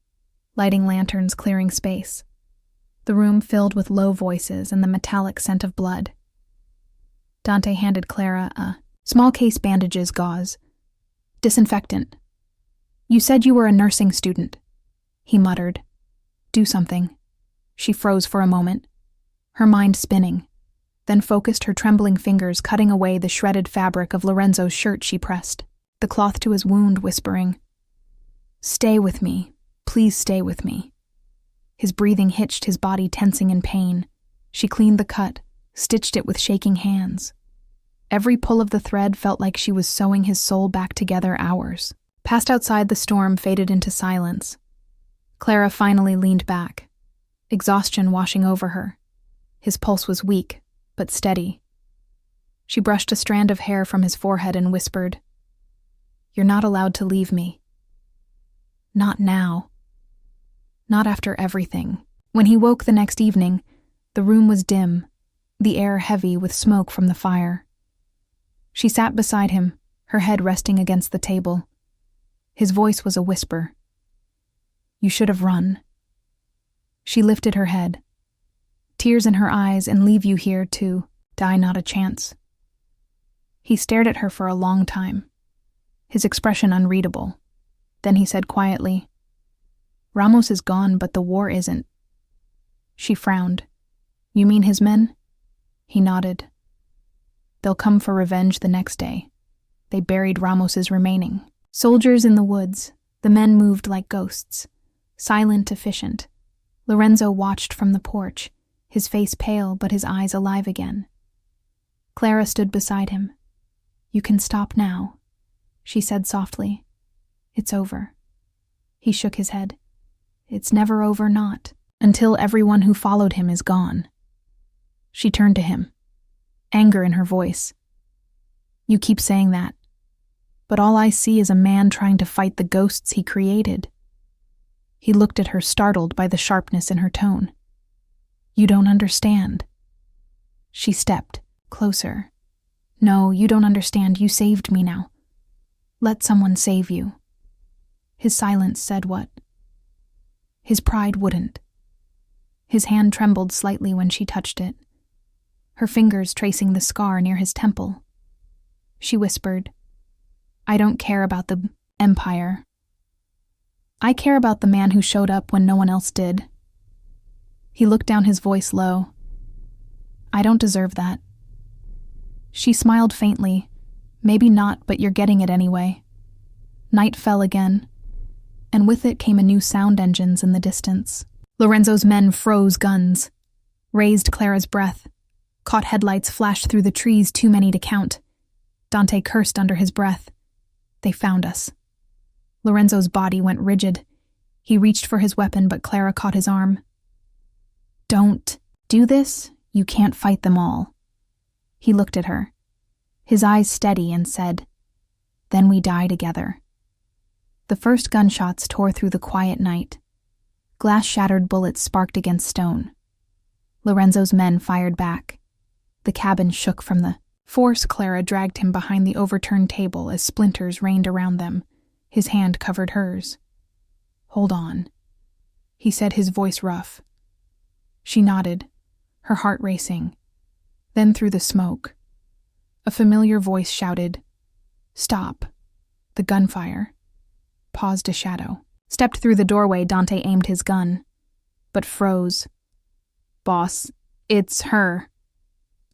lighting lanterns, clearing space. The room filled with low voices and the metallic scent of blood. Dante handed Clara a small case, bandages, gauze, disinfectant. "You said you were a nursing student." he muttered. Do something. She froze for a moment, her mind spinning, then focused her trembling fingers cutting away the shredded fabric of Lorenzo's shirt she pressed, the cloth to his wound, whispering, "Stay with me. Please stay with me." His breathing hitched, his body tensing in pain. She cleaned the cut, stitched it with shaking hands. Every pull of the thread felt like she was sewing his soul back together hours. Past outside, the storm faded into silence. Clara finally leaned back, exhaustion washing over her. His pulse was weak, but steady. She brushed a strand of hair from his forehead and whispered, "You're not allowed to leave me. Not now. Not after everything." When he woke the next evening, the room was dim, the air heavy with smoke from the fire. She sat beside him, her head resting against the table. His voice was a whisper. "You should have run." She lifted her head, tears in her eyes, "and leave you here to die not a chance." He stared at her for a long time, his expression unreadable. Then he said quietly, "Ramos is gone, but the war isn't." She frowned. "You mean his men?" He nodded. "They'll come for revenge the next day. They buried Ramos's remaining." Soldiers in the woods, the men moved like ghosts, silent, efficient. Lorenzo watched from the porch, his face pale but his eyes alive again. Clara stood beside him. "You can stop now," she said softly. "It's over." He shook his head. "It's never over, not until everyone who followed him is gone." She turned to him, anger in her voice. "You keep saying that, but all I see is a man trying to fight the ghosts he created." He looked at her, startled by the sharpness in her tone. "You don't understand." She stepped closer. "No, you don't understand. You saved me now. Let someone save you." His silence said what? His pride wouldn't. His hand trembled slightly when she touched it, her fingers tracing the scar near his temple. She whispered, "I don't care about the empire. I care about the man who showed up when no one else did." He looked down, his voice low. "I don't deserve that." She smiled faintly. "Maybe not, but you're getting it anyway." Night fell again, and with it came a new sound, engines in the distance. Lorenzo's men froze guns, raised Clara's breath, caught headlights flashed through the trees, too many to count. Dante cursed under his breath. "They found us." Lorenzo's body went rigid. He reached for his weapon, but Clara caught his arm. "Don't do this. You can't fight them all." He looked at her, his eyes steady, and said, "Then we die together." The first gunshots tore through the quiet night. Glass-shattered bullets sparked against stone. Lorenzo's men fired back. The cabin shook from the force. Clara dragged him behind the overturned table as splinters rained around them. His hand covered hers. "Hold on," he said, his voice rough. She nodded, her heart racing. Then through the smoke, a familiar voice shouted, "Stop!" The gunfire paused. A shadow stepped through the doorway. Dante aimed his gun, but froze. "Boss, it's her."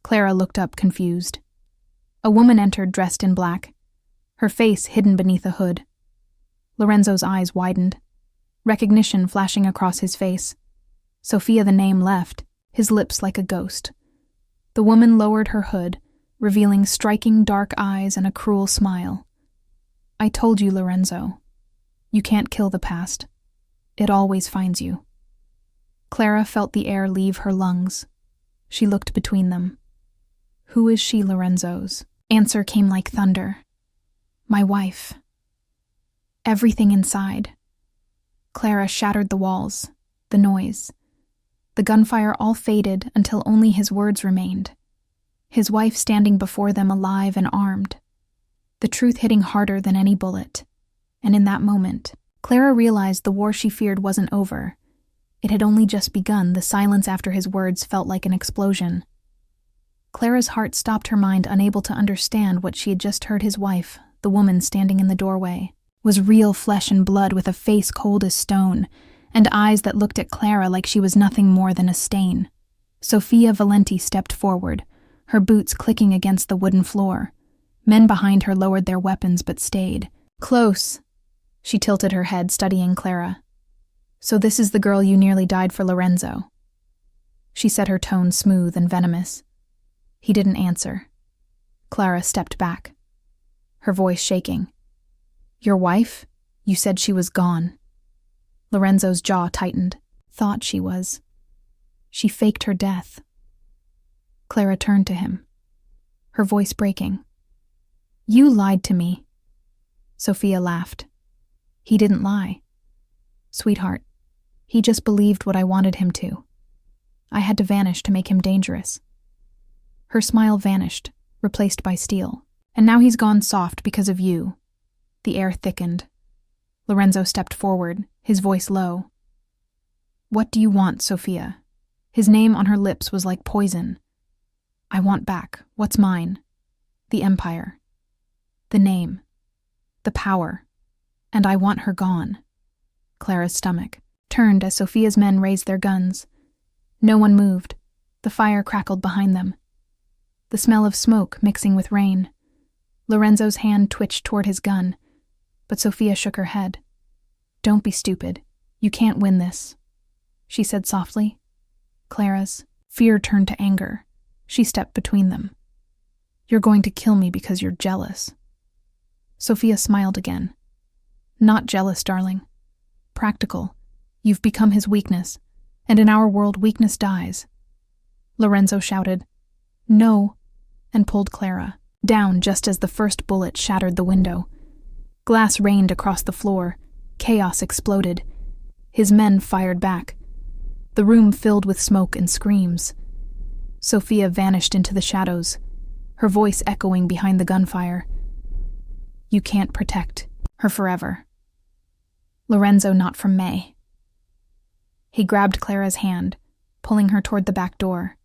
Clara looked up, confused. A woman entered, dressed in black, her face hidden beneath a hood. Lorenzo's eyes widened, recognition flashing across his face. Sophia, the name, left, his lips like a ghost. The woman lowered her hood, revealing striking dark eyes and a cruel smile. "I told you, Lorenzo. You can't kill the past. It always finds you." Clara felt the air leave her lungs. She looked between them. "Who is she, Lorenzo's?" Answer came like thunder. "My wife." Everything inside. Clara shattered the walls, the noise. The gunfire all faded until only his words remained. His wife standing before them, alive and armed. The truth hitting harder than any bullet. And in that moment, Clara realized the war she feared wasn't over. It had only just begun. The silence after his words felt like an explosion. Clara's heart stopped, her mind unable to understand what she had just heard. His wife, the woman standing in the doorway, was real flesh and blood with a face cold as stone, and eyes that looked at Clara like she was nothing more than a stain. Sofia Valenti stepped forward, her boots clicking against the wooden floor. Men behind her lowered their weapons but stayed. Close. She tilted her head, studying Clara. So this is the girl you nearly died for, Lorenzo. She said, her tone smooth and venomous. He didn't answer. Clara stepped back, her voice shaking. Your wife? You said she was gone. Lorenzo's jaw tightened. Thought she was. She faked her death. Clara turned to him, her voice breaking. You lied to me. Sofia laughed. He didn't lie. Sweetheart, he just believed what I wanted him to. I had to vanish to make him dangerous. Her smile vanished, replaced by steel. And now he's gone soft because of you. The air thickened. Lorenzo stepped forward, his voice low. What do you want, Sofia? His name on her lips was like poison. I want back what's mine. The empire. The name. The power. And I want her gone. Clara's stomach turned as Sofia's men raised their guns. No one moved. The fire crackled behind them. The smell of smoke mixing with rain. Lorenzo's hand twitched toward his gun, but Sofia shook her head. Don't be stupid. You can't win this, she said softly. Clara's fear turned to anger. She stepped between them. You're going to kill me because you're jealous. Sofia smiled again. Not jealous, darling. Practical. You've become his weakness, and in our world weakness dies. Lorenzo shouted, No, and pulled Clara down just as the first bullet shattered the window. Glass rained across the floor. Chaos exploded. His men fired back. The room filled with smoke and screams. Sofia vanished into the shadows, her voice echoing behind the gunfire. You can't protect her forever. Lorenzo, not from May. He grabbed Clara's hand, pulling her toward the back door.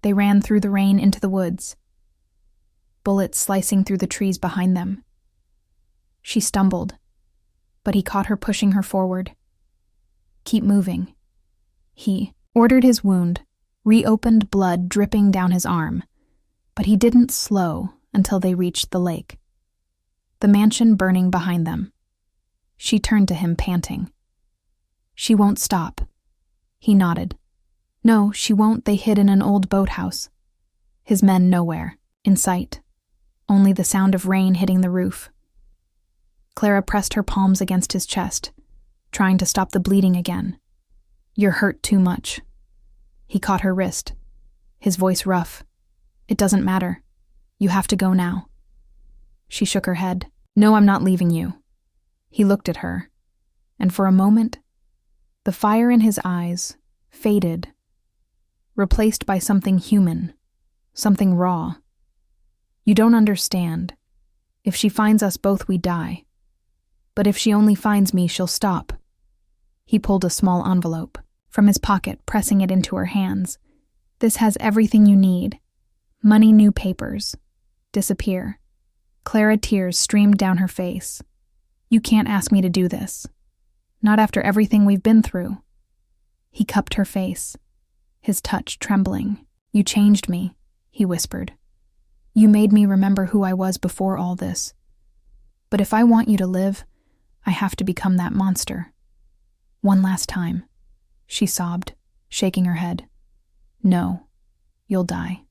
They ran through the rain into the woods, bullets slicing through the trees behind them. She stumbled, but he caught her, pushing her forward. Keep moving. He ordered. His wound, reopened, blood dripping down his arm, but he didn't slow until they reached the lake. The mansion burning behind them. She turned to him, panting. She won't stop. He nodded. No, she won't. They hid in an old boathouse. His men nowhere, in sight. Only the sound of rain hitting the roof. Clara pressed her palms against his chest, trying to stop the bleeding again. You're hurt too much. He caught her wrist, his voice rough. It doesn't matter. You have to go now. She shook her head. No, I'm not leaving you. He looked at her, and for a moment, the fire in his eyes faded, replaced by something human, something raw. You don't understand. If she finds us both, we die. But if she only finds me, she'll stop. He pulled a small envelope from his pocket, pressing it into her hands. This has everything you need. Money, new papers. Disappear. Clara, tears streamed down her face. You can't ask me to do this. Not after everything we've been through. He cupped her face, his touch trembling. You changed me, he whispered. You made me remember who I was before all this. But if I want you to live, I have to become that monster. One last time, she sobbed, shaking her head. No, you'll die.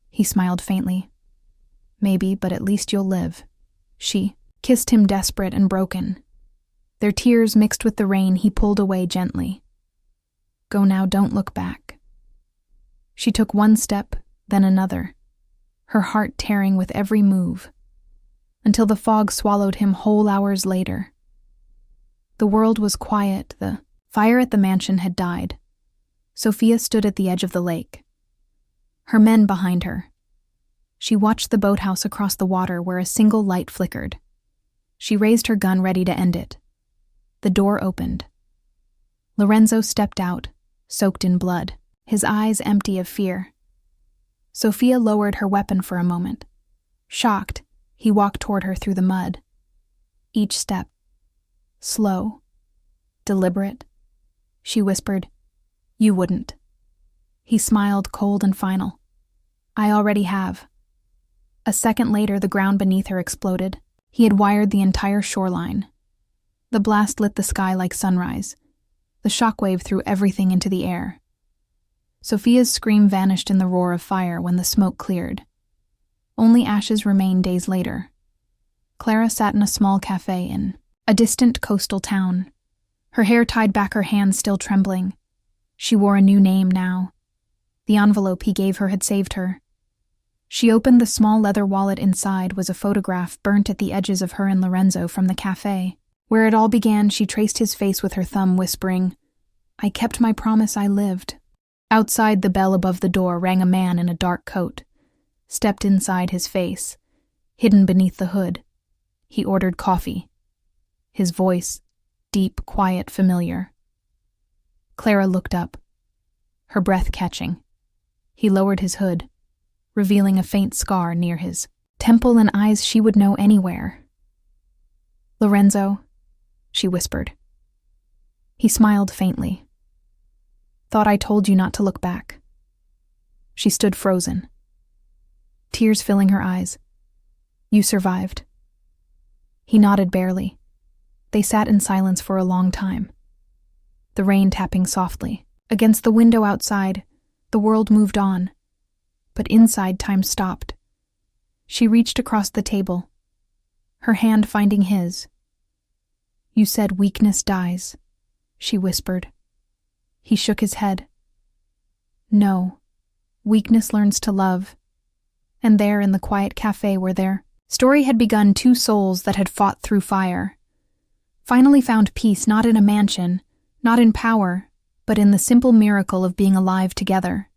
He smiled faintly. Maybe, but at least you'll live. She kissed him, desperate and broken. Their tears mixed with the rain. He pulled away gently. Go now, don't look back. She took one step, then another, her heart tearing with every move, until the fog swallowed him whole hours later. The world was quiet. The fire at the mansion had died. Sofia stood at the edge of the lake, her men behind her. She watched the boathouse across the water where a single light flickered. She raised her gun, ready to end it. The door opened. Lorenzo stepped out, soaked in blood, his eyes empty of fear. Sofia lowered her weapon for a moment. Shocked, he walked toward her through the mud. Each step, slow, Deliberate? She whispered. You wouldn't. He smiled, cold and final. I already have. A second later, the ground beneath her exploded. He had wired the entire shoreline. The blast lit the sky like sunrise. The shockwave threw everything into the air. Sophia's scream vanished in the roar of fire when the smoke cleared. Only ashes remained days later. Clara sat in a small cafe in a distant coastal town. Her hair tied back, her hands still trembling. She wore a new name now. The envelope he gave her had saved her. She opened the small leather wallet. Inside was a photograph burnt at the edges of her and Lorenzo from the cafe. Where it all began, she traced his face with her thumb, whispering, I kept my promise, I lived. Outside, the bell above the door rang. A man in a dark coat stepped inside. His face hidden beneath the hood. He ordered coffee. His voice, deep, quiet, familiar. Clara looked up, her breath catching. He lowered his hood, revealing a faint scar near his temple and eyes she would know anywhere. Lorenzo, she whispered. He smiled faintly. Thought I told you not to look back. She stood frozen, tears filling her eyes. You survived. He nodded barely. They sat in silence for a long time. The rain tapping softly. Against the window outside, the world moved on. But inside, time stopped. She reached across the table, her hand finding his. You said weakness dies, she whispered. He shook his head. No, weakness learns to love. And there in the quiet cafe where their story had begun, two souls that had fought through fire finally found peace, not in a mansion, not in power, but in the simple miracle of being alive together.